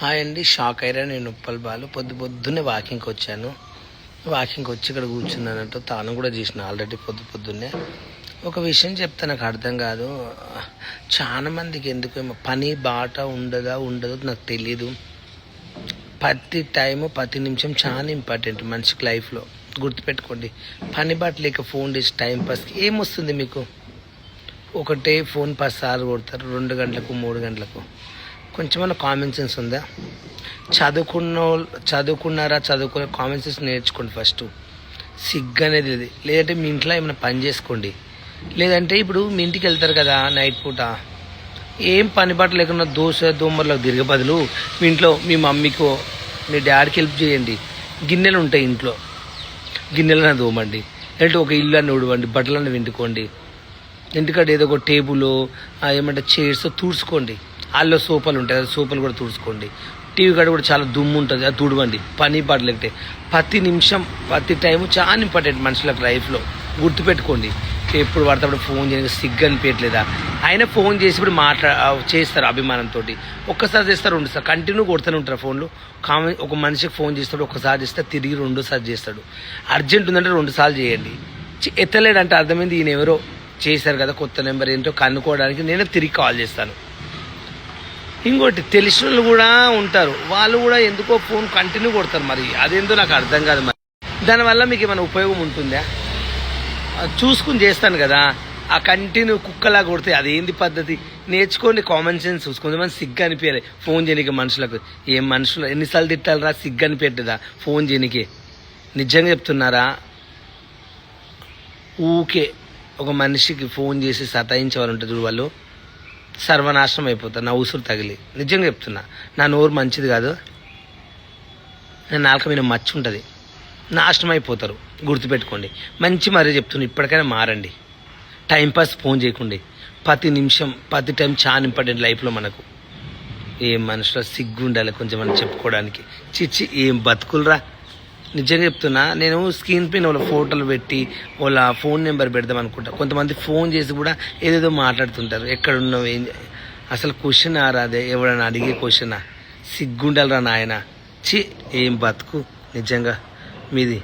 Hi అండి, shock అయ్యారా? నేను ఉప్పల్ బాలు పొద్దున్నే వాకింగ్కి వచ్చాను. వాకింగ్కి వచ్చి ఇక్కడ కూర్చున్నానంటూ తాను కూడా చేసిన ఆల్రెడీ పొద్దున్నే. ఒక విషయం చెప్తే నాకు అర్థం కాదు. చాలా మందికి ఎందుకేమో పని బాట ఉండదో నాకు తెలీదు. ప్రతి టైము ప్రతి నిమిషం చాలా ఇంపార్టెంట్ మనిషికి లైఫ్లో. గుర్తుపెట్టుకోండి, పని బాట లేక ఫోన్ చేసి టైం పాస్కి ఏమొస్తుంది మీకు? ఒకటే ఫోన్ 10 సార్లు కొడతారు, 2 గంటలకు 3 గంటలకు. కొంచెమన్నా కామన్ సెన్స్ ఉందా? చదువుకున్నారా? చదువుకునే కామన్ సెన్స్ నేర్చుకోండి ఫస్ట్. సిగ్గు అనేది లేదు. లేదంటే మీ ఇంట్లో ఏమైనా పని చేసుకోండి. లేదంటే ఇప్పుడు మీ ఇంటికి వెళ్తారు కదా నైట్ పూట, ఏం పని బాట లేకుండా దోమర్లకు తిరిగే బదులు మీ ఇంట్లో మీ మమ్మీకో మీ డాడీకి హెల్ప్ చేయండి. గిన్నెలు ఉంటాయి ఇంట్లో, గిన్నెలన్నా దోమండి. లేదంటే ఒక ఇల్లు అన్నీ ఉడవండి, బట్టలన్నీ వింటుకోండి. ఇంటికాడ ఏదో ఒక టేబుల్ ఏమంటే చైర్స్ తుడుచుకోండి. వాళ్ళు సోఫాలు ఉంటాయి, అది సోఫాలు కూడా తుడుచుకోండి. టీవీ కాడ కూడా చాలా దుమ్ము ఉంటుంది, అది తుడవండి. పని పాటలేకపోతే ప్రతి నిమిషం ప్రతి టైము చాలా ఇంపార్టెంట్ మనుషులకు లైఫ్లో. గుర్తుపెట్టుకోండి. ఎప్పుడు పడితే ఫోన్ చేయడానికి సిగ్గు అనిపించట్లేదా? ఆయన ఫోన్ చేసినప్పుడు చేస్తారు అభిమానంతో. ఒక్కసారి చేస్తారు, 2 సార్లు కంటిన్యూ కొడుతూనే ఉంటారు ఫోన్లు. ఒక మనిషికి ఫోన్ చేస్తాడు, ఒకసారి చేస్తే తిరిగి 2 సార్లు చేస్తాడు. అర్జెంట్ ఉందంటే 2 సార్లు చేయండి. ఎత్తలేడంటే అర్థమైంది ఈయన ఎవరో చేశారు కదా, కొత్త నెంబర్ ఏంటో కనుక్కోవడానికి నేనే తిరిగి కాల్ చేస్తాను. ఇంకోటి తెలిసిన వాళ్ళు కూడా ఉంటారు, వాళ్ళు కూడా ఎందుకో ఫోన్ కంటిన్యూ కొడతారు. మరి అదేందో నాకు అర్థం కాదు. మరి దానివల్ల మీకు ఏమైనా ఉపయోగం ఉంటుందా? చూసుకుని చేస్తాను కదా, ఆ కంటిన్యూ కుక్కలా కొడితే అదేంది పద్ధతి? నేర్చుకోండి కామన్ సెన్స్. కొంతమంది సిగ్గు అనిపించాలి ఫోన్ చేయడానికి మనుషులకు. ఏం మనుషులు ఎన్నిసార్లు తిట్టాలరా? సిగ్గు అనిపెట్టదా ఫోన్ చేయడానికి? నిజంగా చెప్తున్నారా? ఊకే ఒక మనిషికి ఫోన్ చేసి సతాయించే వాళ్ళు ఉంటుంది, వాళ్ళు సర్వనాశనం అయిపోతారు. నా ఉసురు తగిలి నిజంగా చెప్తున్నా. నా నోరు మంచిది కాదు, నా నాలుక మీద మచ్చ ఉంటుంది, నాశనం అయిపోతారు. గుర్తుపెట్టుకోండి. మంచి మరీ చెప్తున్నా, ఇప్పటికైనా మారండి. టైంపాస్ ఫోన్ చేయకండి. ప్రతి నిమిషం ప్రతి టైం చాలా ఇంపార్టెంట్ లైఫ్లో మనకు. ఏం మనుషులో సిగ్గు ఉండాలి కొంచెం మనం చెప్పుకోవడానికి. చిచ్చి ఏం బతుకులరా! నిజంగా చెప్తున్నా. నేను స్క్రీన్ పైన వాళ్ళ ఫోటోలు పెట్టి వాళ్ళ ఫోన్ నెంబర్ పెడదాం అనుకుంటా. కొంతమంది ఫోన్ చేసి కూడా ఏదేదో మాట్లాడుతుంటారు. ఎక్కడున్నావు, ఏం అసలు క్వశ్చన్ రాదే, ఎవడన్నా అడిగే క్వశ్చనా? సిగ్గుండాలరా నాయన. ఏం బతుకు నిజంగా మీది.